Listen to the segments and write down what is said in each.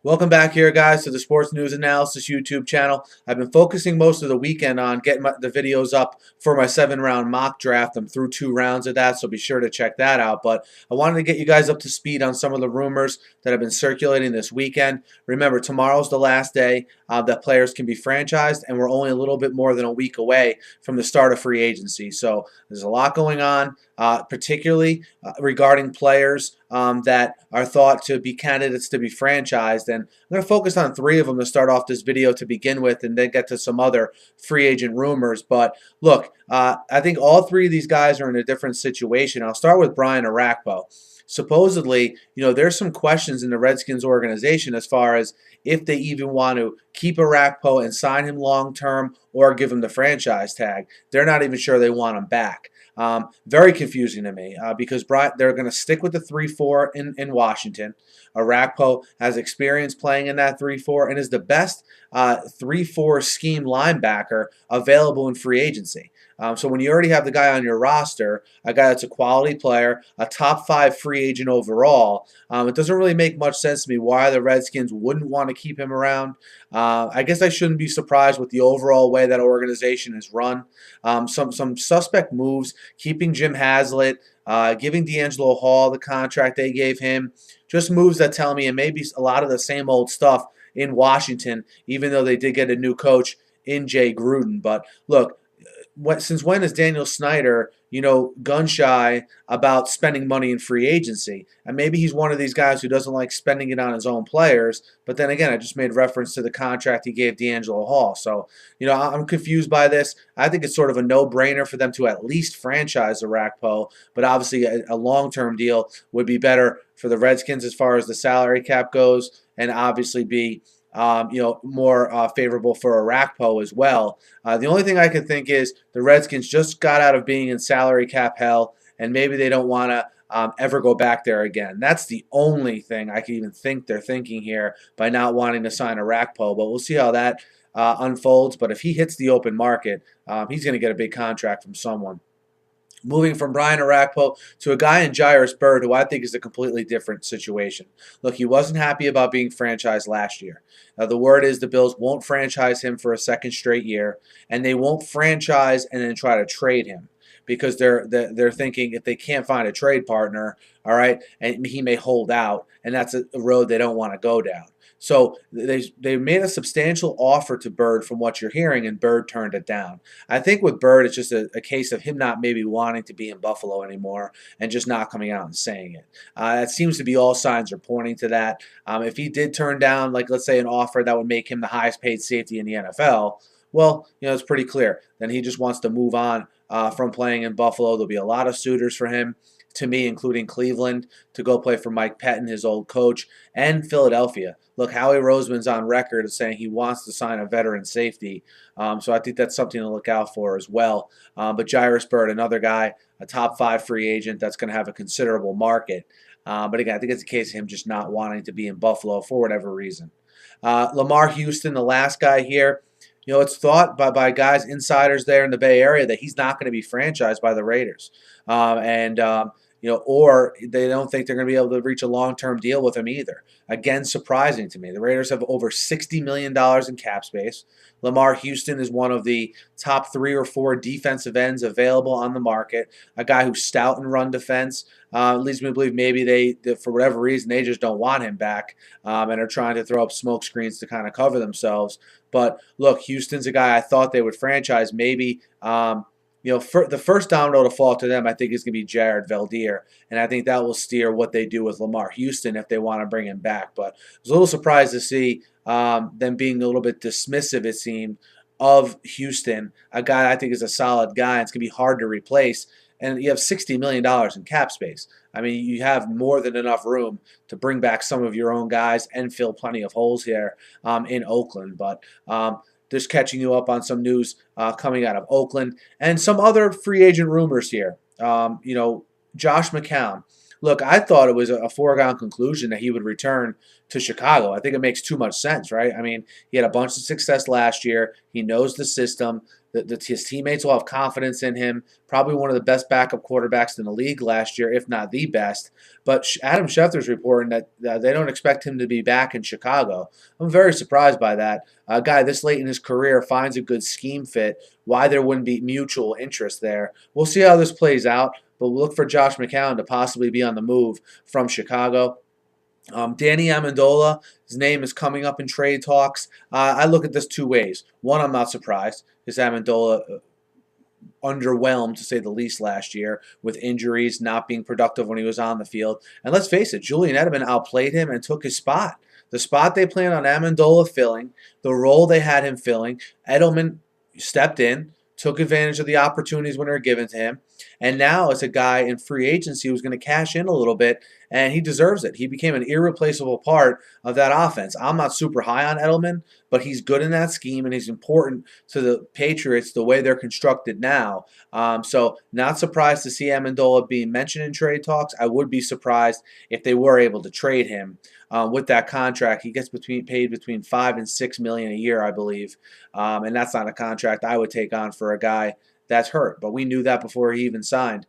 Welcome back here, guys, to the Sports News Analysis YouTube channel. I've been focusing most of the weekend on getting the videos up for my 7-round mock draft. I'm through 2 rounds of that, so be sure to check that out. But I wanted to get you guys up to speed on some of the rumors that have been circulating this weekend. Remember, tomorrow's the last day that players can be franchised, and we're only a little bit more than a week away from the start of free agency. So there's a lot going on, particularly regarding players that are thought to be candidates to be franchised. And I'm going to focus on 3 of them to start off this video to begin with, and then get to some other free agent rumors. But look, I think all 3 of these guys are in a different situation. I'll start with Brian Orakpo. Supposedly, there's some questions in the Redskins organization as far as if they even want to keep Orakpo and sign him long term or give him the franchise tag. They're not even sure they want him back. Very confusing to me because they're going to stick with the 3-4 in Washington. Orakpo has experience playing in that 3-4 and is the best 3-4 scheme linebacker available in free agency. So when you already have the guy on your roster, a guy that's a quality player, a top 5 free agent overall, it doesn't really make much sense to me why the Redskins wouldn't want to keep him around. I guess I shouldn't be surprised with the overall way that organization is run. Some suspect moves, keeping Jim Haslett, giving D'Angelo Hall the contract they gave him, just moves that tell me it may be a lot of the same old stuff in Washington, even though they did get a new coach in Jay Gruden. But look, since when is Daniel Snyder, gun shy about spending money in free agency? And maybe he's one of these guys who doesn't like spending it on his own players. But then again, I just made reference to the contract he gave D'Angelo Hall. So, I'm confused by this. I think it's sort of a no-brainer for them to at least franchise Orakpo. But obviously, a long-term deal would be better for the Redskins as far as the salary cap goes, and obviously be more favorable for Orakpo as well. The only thing I can think is the Redskins just got out of being in salary cap hell, and maybe they don't want to ever go back there again. That's the only thing I can even think they're thinking here by not wanting to sign Orakpo. But we'll see how that unfolds. But if he hits the open market, he's going to get a big contract from someone. Moving from Brian Orakpo to a guy in Jairus Byrd, who I think is a completely different situation. Look, he wasn't happy about being franchised last year. The word is the Bills won't franchise him for a second straight year, and they won't franchise and then try to trade him because they're thinking if they can't find a trade partner, all right, and he may hold out, and that's a road they don't want to go down. So they made a substantial offer to Byrd from what you're hearing, and Byrd turned it down. I think with Byrd, it's just a case of him not maybe wanting to be in Buffalo anymore and just not coming out and saying it. It seems to be all signs are pointing to that. If he did turn down, like let's say an offer that would make him the highest paid safety in the NFL, well, it's pretty clear. Then he just wants to move on from playing in Buffalo. There'll be a lot of suitors for him, to me, including Cleveland, to go play for Mike Pettin, his old coach, and Philadelphia. Look, Howie Roseman's on record as saying he wants to sign a veteran safety. So I think that's something to look out for as well. But Jairus Byrd, another guy, a top 5 free agent that's going to have a considerable market. But again, I think it's a case of him just not wanting to be in Buffalo for whatever reason. Lamarr Houston, the last guy here. It's thought by guys, insiders there in the Bay Area, that he's not going to be franchised by the Raiders. Or they don't think they're going to be able to reach a long-term deal with him either. Again, surprising to me. The Raiders have over $60 million in cap space. Lamarr Houston is one of the top 3 or 4 defensive ends available on the market. A guy who's stout in run defense. Leads me to believe maybe they, for whatever reason, they just don't want him back and are trying to throw up smoke screens to kind of cover themselves. But look, Houston's a guy I thought they would franchise maybe. The first domino to fall to them, I think, is going to be Jared Veldheer, and I think that will steer what they do with Lamarr Houston if they want to bring him back. But I was a little surprised to see them being a little bit dismissive, it seemed, of Houston, a guy I think is a solid guy, and it's going to be hard to replace. And you have $60 million in cap space. I mean, you have more than enough room to bring back some of your own guys and fill plenty of holes here in Oakland. But just catching you up on some news coming out of Oakland and some other free agent rumors here. Josh McCown, Look, I thought it was a foregone conclusion that he would return to Chicago. I think it makes too much sense, right? I mean, he had a bunch of success last year. He knows the system. His teammates will have confidence in him. Probably one of the best backup quarterbacks in the league last year, if not the best. But Adam Schefter's reporting that they don't expect him to be back in Chicago. I'm very surprised by that. A guy this late in his career finds a good scheme fit. Why there wouldn't be mutual interest there? We'll see how this plays out. But we'll look for Josh McCown to possibly be on the move from Chicago. Danny Amendola, his name is coming up in trade talks. I look at this two ways. One, I'm not surprised because Amendola underwhelmed, to say the least, last year with injuries, not being productive when he was on the field. And let's face it, Julian Edelman outplayed him and took his spot. The spot they planned on Amendola filling, the role they had him filling, Edelman stepped in, took advantage of the opportunities when they were given to him, and now it's a guy in free agency who's going to cash in a little bit, and he deserves it. He became an irreplaceable part of that offense. I'm not super high on Edelman, but he's good in that scheme, and he's important to the Patriots the way they're constructed now. So not surprised to see Amendola being mentioned in trade talks. I would be surprised if they were able to trade him. With that contract, he gets paid between $5 and $6 million a year, I believe, and that's not a contract I would take on for a guy that's hurt. But we knew that before he even signed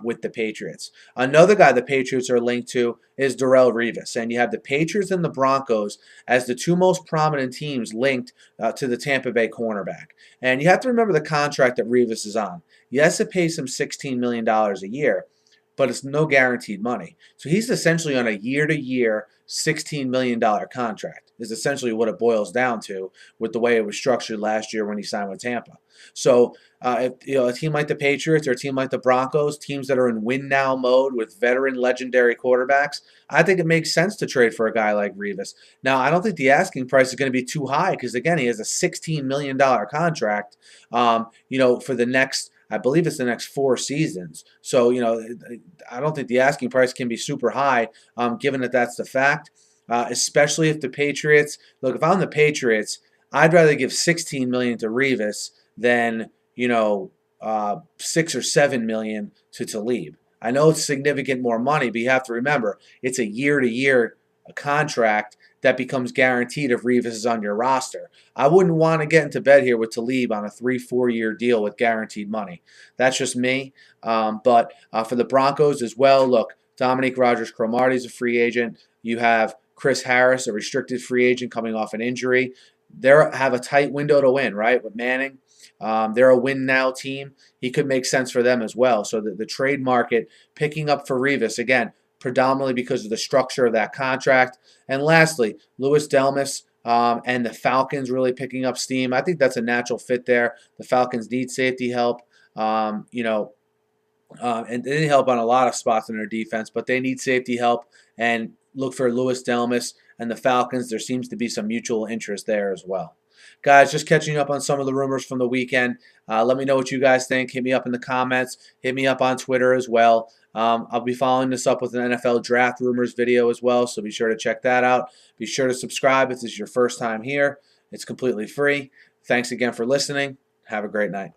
with the Patriots. Another guy the Patriots are linked to is Darrelle Revis, and you have the Patriots and the Broncos as the two most prominent teams linked to the Tampa Bay cornerback. And you have to remember the contract that Revis is on. Yes, it pays him $16 million a year, but it's no guaranteed money. So he's essentially on a year-to-year $16 million contract is essentially what it boils down to with the way it was structured last year when he signed with Tampa. So if a team like the Patriots or a team like the Broncos, teams that are in win-now mode with veteran legendary quarterbacks, I think it makes sense to trade for a guy like Revis. Now, I don't think the asking price is going to be too high because, again, he has a $16 million contract, for the next – I believe it's the next 4 seasons. So, I don't think the asking price can be super high, given that that's the fact, especially if the Patriots – look, if I'm the Patriots, I'd rather give $16 million to Revis than, $6 or $7 million to Talib. I know it's significant more money, but you have to remember, it's a year-to-year contract that becomes guaranteed if Revis is on your roster. I wouldn't want to get into bed here with Talib on a 3-4 year deal with guaranteed money. That's just me. But for the Broncos as well, look, Dominique Rodgers-Cromartie is a free agent. You have Chris Harris, a restricted free agent coming off an injury. They have a tight window to win, right, with Manning. They're a win-now team. He could make sense for them as well. So the trade market picking up for Revis, again, predominantly because of the structure of that contract. And lastly, Louis Delmas and the Falcons really picking up steam. I think that's a natural fit there. The Falcons need safety help, and they need help on a lot of spots in their defense, but they need safety help. And look for Louis Delmas and the Falcons. There seems to be some mutual interest there as well. Guys, just catching up on some of the rumors from the weekend. Let me know what you guys think. Hit me up in the comments. Hit me up on Twitter as well. I'll be following this up with an NFL draft rumors video as well, so be sure to check that out. Be sure to subscribe if this is your first time here. It's completely free. Thanks again for listening. Have a great night.